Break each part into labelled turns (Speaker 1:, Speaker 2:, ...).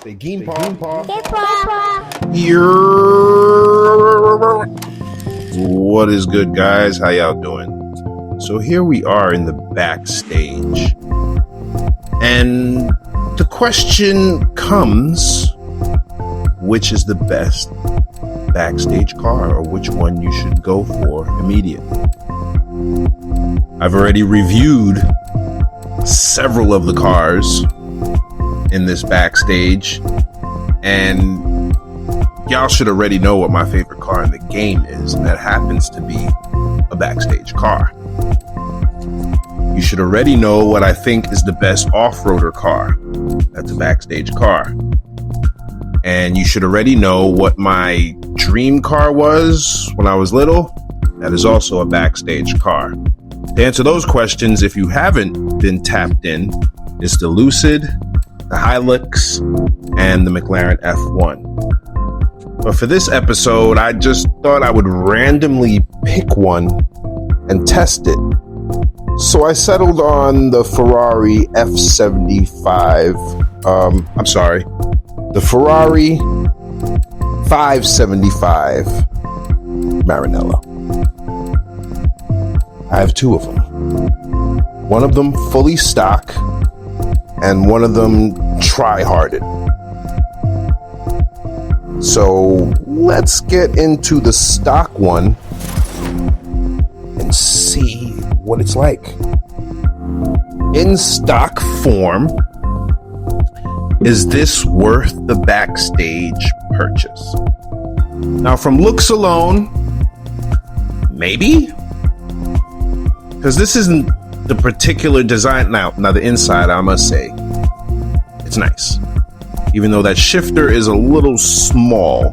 Speaker 1: Say game paw. What is good, guys? How y'all doing? So here we are in the backstage. And the question comes, which is the best backstage car, or which one you should go for immediately? I've already reviewed several of the cars in this backstage, and y'all should already know what my favorite car in the game is, and that happens to be a backstage car. You should already know what I think is the best off-roader car. That's a backstage car. And you should already know what my dream car was when I was little. That is also a backstage car. To answer those questions, if you haven't been tapped in, it's the Lucid, the Hilux, and the McLaren F1. But for this episode, I just thought I would randomly pick one and test it. So I settled on the Ferrari F75. The Ferrari 575 Maranello. I have two of them. One of them fully stock, and one of them try-harded. So let's get into the stock one and see what it's like. In stock form, is this worth the backstage purchase? Now, from looks alone, maybe? Because this isn't the particular design. Now the inside, I must say, it's nice. Even though that shifter is a little small,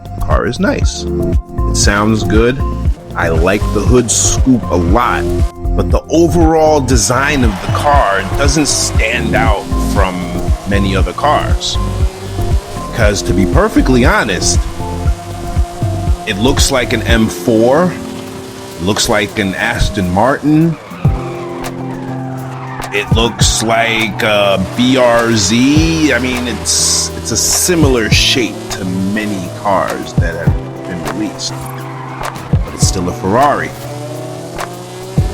Speaker 1: the car is nice. It sounds good. I like the hood scoop a lot, but the overall design of the car doesn't stand out from many other cars. Because to be perfectly honest, it looks like an M4, it looks like an Aston Martin, it looks like a BRZ. I mean, it's a similar shape to many cars that have been released, but it's still a Ferrari.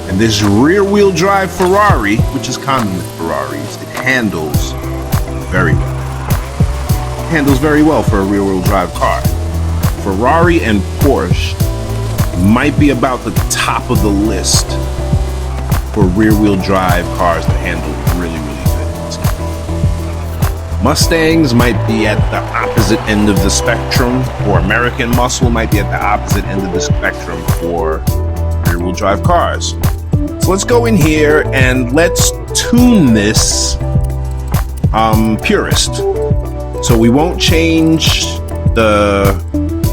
Speaker 1: And this rear-wheel drive Ferrari, which is common with Ferraris, it handles very well. It handles very well for a rear-wheel drive car. Ferrari and Porsche might be about the top of the list for rear-wheel drive cars that handle really, really good. Mustangs might be at the opposite end of the spectrum, or American Muscle might be at the opposite end of the spectrum for rear-wheel drive cars. So let's go in here and let's tune this purist. So we won't change the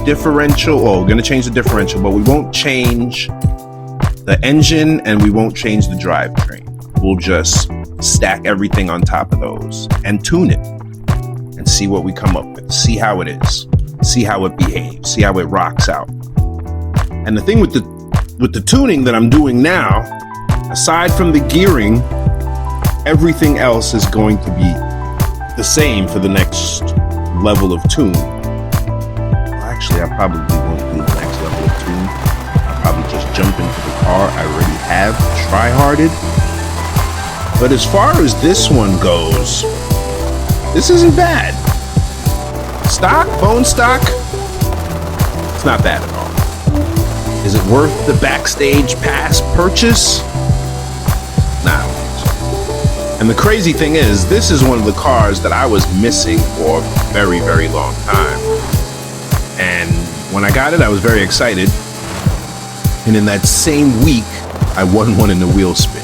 Speaker 1: differential. Well, we're going to change the differential, but we won't change the engine, and we won't change the drivetrain. We'll just stack everything on top of those and tune it and see what we come up with. See how it is. See how it behaves. See how it rocks out. And the thing with the tuning that I'm doing now, aside from the gearing, everything else is going to be the same for the next level of tune. Well, actually, I probably won't do the next level of tune. I'll probably just jump into the car I already have try-harded. But as far as this one goes, this isn't bad. Stock, bone stock, it's not bad at all. Is it worth the Backstage Pass purchase? Nah. And the crazy thing is, this is one of the cars that I was missing for a very, very long time. And when I got it, I was very excited. And in that same week, I won one in the wheel spin.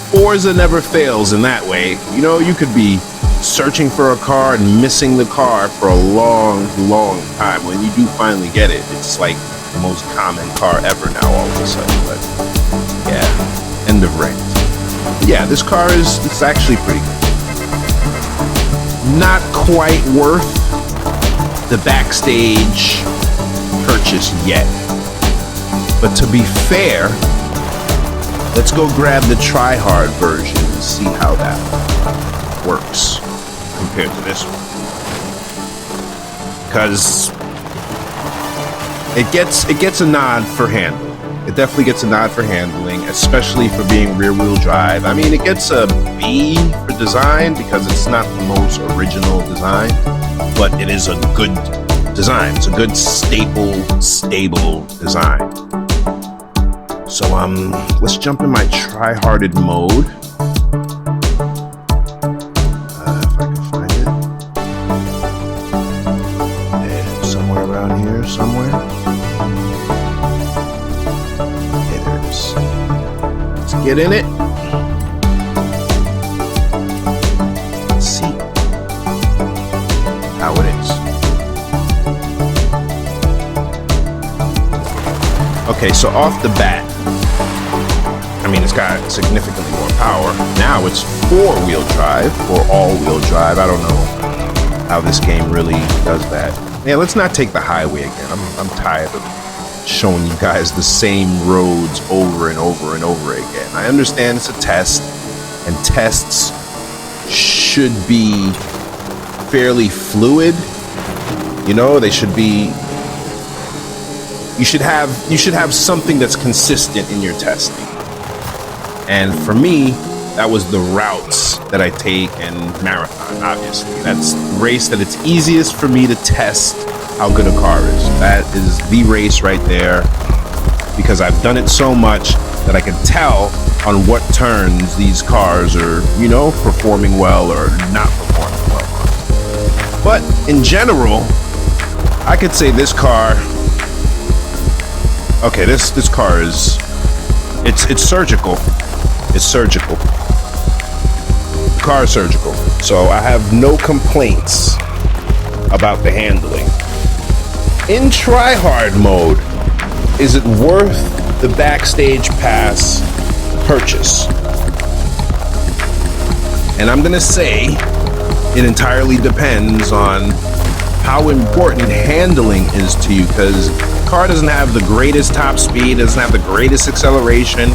Speaker 1: Forza never fails in that way. You know, you could be searching for a car and missing the car for a long, long time. When you do finally get it, it's like the most common car ever now all of a sudden. But yeah, end of rant. Yeah, this car it's actually pretty good. Not quite worth the backstage purchase yet. But to be fair, let's go grab the try-hard version and see how that works. compared to this one, because it gets a nod for handling. It definitely gets a nod for handling, especially for being rear-wheel drive. I mean, it gets a B for design because it's not the most original design, but it is a good design. It's a good stable design. So let's jump in my try-hearted mode. If I can find it. Yeah, somewhere around here, somewhere. Okay, there it is. Let's get in it. Let's see how it is. Okay, so off the bat, I mean, it's got significantly more power. Now it's four-wheel drive or all-wheel drive. I don't know how this game really does that. Yeah, let's not take the highway again. I'm tired of showing you guys the same roads over and over and over again. I understand it's a test, and tests should be fairly fluid. You know, they should be. You should have something that's consistent in your testing. And for me, that was the routes that I take in marathon, obviously. That's the race that it's easiest for me to test how good a car is. That is the race right there, because I've done it so much that I can tell on what turns these cars are, you know, performing well or not performing well. But in general, I could say this car, okay, this car is, it's surgical. It's surgical. The car is surgical. So I have no complaints about the handling. In try-hard mode, is it worth the Backstage Pass purchase? And I'm gonna say it entirely depends on how important handling is to you, because the car doesn't have the greatest top speed, doesn't have the greatest acceleration,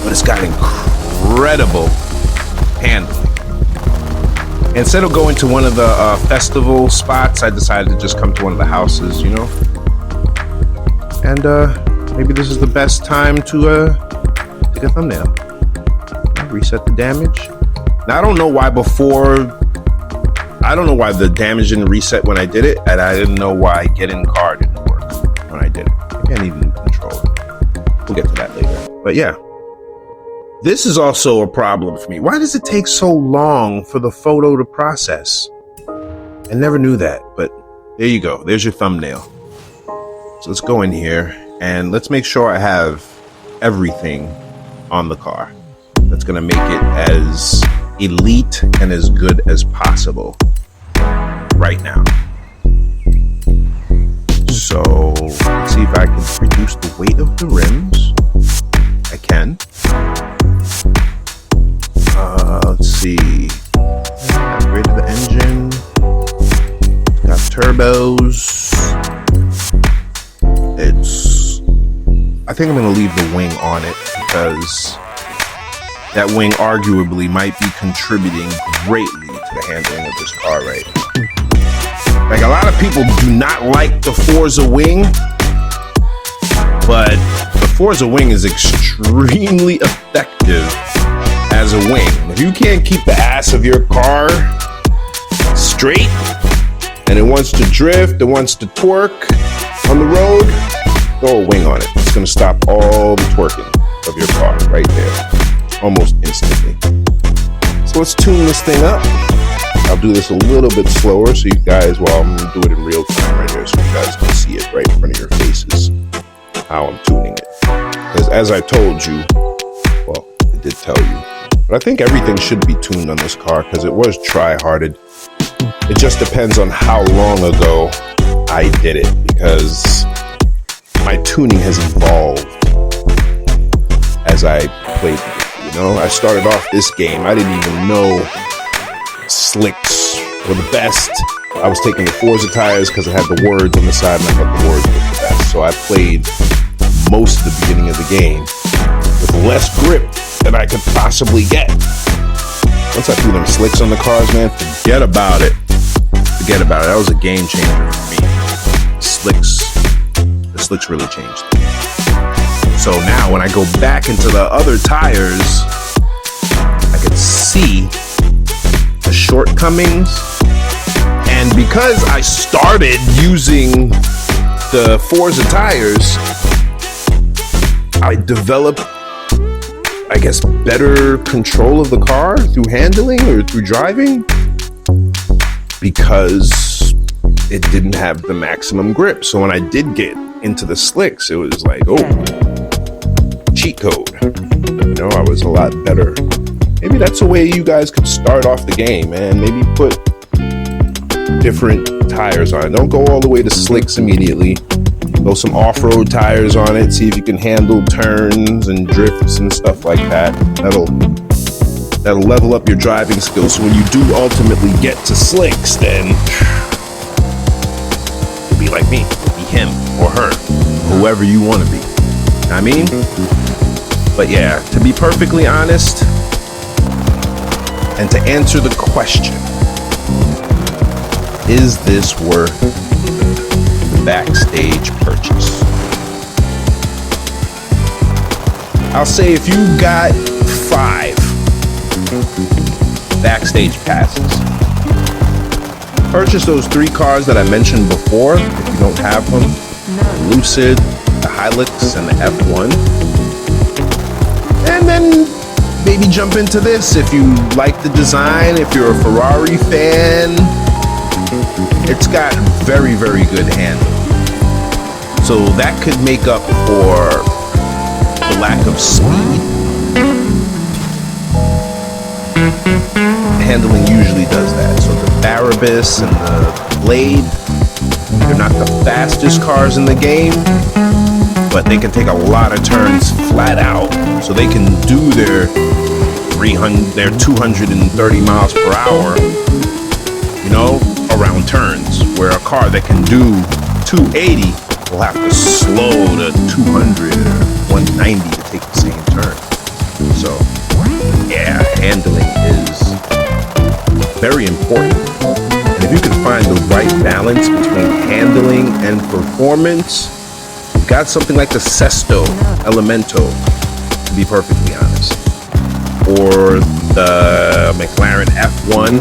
Speaker 1: but it's got incredible handling. Instead of going to one of the festival spots, I decided to just come to one of the houses, you know. And maybe this is the best time to take a thumbnail. Reset the damage. Now I don't know why the damage didn't reset when I did it, and I didn't know why get in car didn't work when I did it. Maybe I need new control. We'll get to that later. But yeah. This is also a problem for me. Why does it take so long for the photo to process? I never knew that, but there you go. There's your thumbnail. So let's go in here and let's make sure I have everything on the car. That's gonna make it as elite and as good as possible right now. So let's see if I can reduce the weight of the rims. I can. Let's see. Upgraded the engine. Got turbos. I think I'm gonna leave the wing on it because that wing arguably might be contributing greatly to the handling of this car right now. Like, a lot of people do not like the Forza wing, but the Forza wing is extremely effective as a wing. If you can't keep the ass of your car straight and it wants to drift, it wants to twerk on the road, throw a wing on it. It's gonna stop all the twerking of your car right there, almost instantly. So let's tune this thing up. I'll do this a little bit slower so you guys, well, I'm gonna do it in real time right here so you guys can see it right in front of your faces, how I'm tuning it. Because as I told you, well, I did tell you, but I think everything should be tuned on this car because it was try-hearted. It just depends on how long ago I did it, because my tuning has evolved as I played it. You know, I started off this game, I didn't even know slicks were the best. I was taking the Forza tires because it had the words on the side and I thought the words were the best. So I played most of the beginning of the game with less grip than I could possibly get. Once I threw them slicks on the cars, man, forget about it. Forget about it. That was a game changer for me. The slicks really changed. So now when I go back into the other tires, I can see the shortcomings. And because I started using the Forza tires, I developed, I guess, better control of the car through handling or through driving, because it didn't have the maximum grip. So when I did get into the slicks, it was like, oh, cheat code. You know, I was a lot better. Maybe that's a way you guys could start off the game, man. Maybe put different tires on it. Don't go all the way to slicks immediately. Throw some off-road tires on it. See if you can handle turns and drifts and stuff like that. That'll level up your driving skills. So when you do ultimately get to slicks, then you'll be like me. You'll be him or her, whoever you want to be. I mean, but yeah, to be perfectly honest, and to answer the question, is this worth the Backstage purchase? I'll say if you got 5 Backstage Passes, purchase those 3 cars that I mentioned before if you don't have them: the Lucid, the Hilux, and the F1. And then maybe jump into this if you like the design. If you're a Ferrari fan, it's got very, very good handling. So that could make up for the lack of speed. Handling usually does that. So the Barabas and the Blade, they're not the fastest cars in the game, but they can take a lot of turns flat out. So they can do their 230 miles per hour, you know, around turns, where a car that can do 280 will have to slow to 200 or 190 to take the same turn. So yeah, handling is very important. And if you can find the right balance between handling and performance, you've got something like the Sesto Elemento, to be perfectly honest, or the McLaren F1,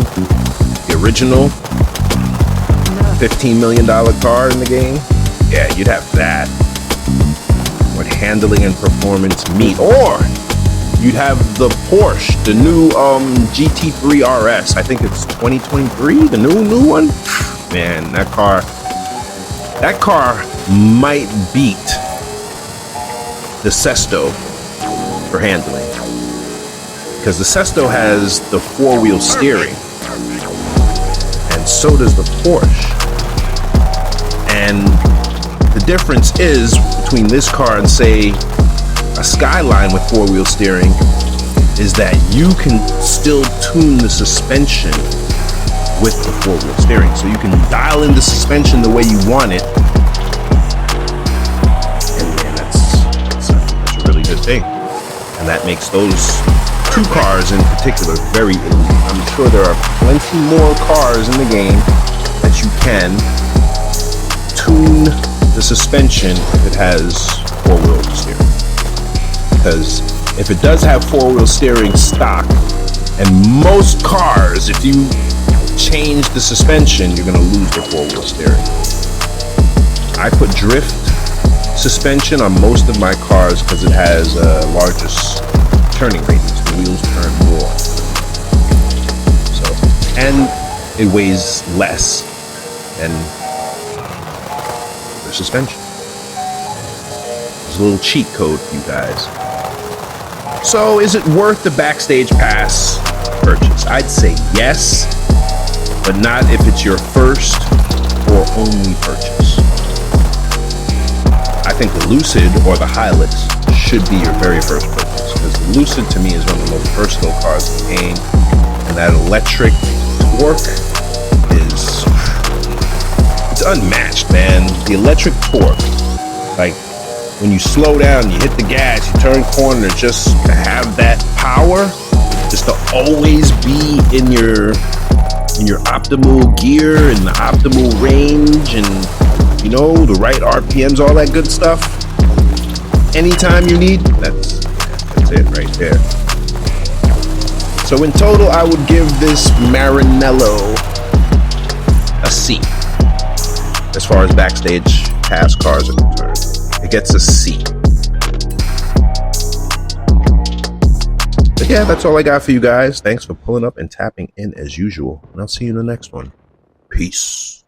Speaker 1: the original $15 million car in the game. Yeah, you'd have that when handling and performance meet. Or you'd have the Porsche, the new GT3 RS. I think it's 2023, the new one. Man, that car might beat the Sesto for handling, because the Sesto has the 4-wheel steering, and so does the Porsche. And the difference is between this car and, say, a Skyline with 4-wheel steering, is that you can still tune the suspension with the 4-wheel steering. So you can dial in the suspension the way you want it. And man, that's a really good thing. And that makes those 2 cars in particular very elite. I'm sure there are plenty more cars in the game that you can tune the suspension if it has 4-wheel steering. Because if it does have 4-wheel steering stock, and most cars, if you change the suspension, you're going to lose the 4-wheel steering. I put drift suspension on most of my cars because it has largest turning radius. The wheels turn more. So, and it weighs less than the suspension. There's a little cheat code for you guys. So, is it worth the Backstage Pass purchase? I'd say yes, but not if it's your first or only purchase. I think the Lucid or the Hilux should be your very first purchase, because the Lucid to me is one of the most versatile cars in the game, and that electric torque is, it's unmatched, man. The electric torque, like when you slow down, you hit the gas, you turn corner, just to have that power, just to always be in your optimal gear and the optimal range and, you know, the right RPMs, all that good stuff. Anytime you need, that's it right there. So in total, I would give this Maranello a C. As far as Backstage Pass cars are concerned, it gets a C. But yeah, that's all I got for you guys. Thanks for pulling up and tapping in as usual. And I'll see you in the next one. Peace.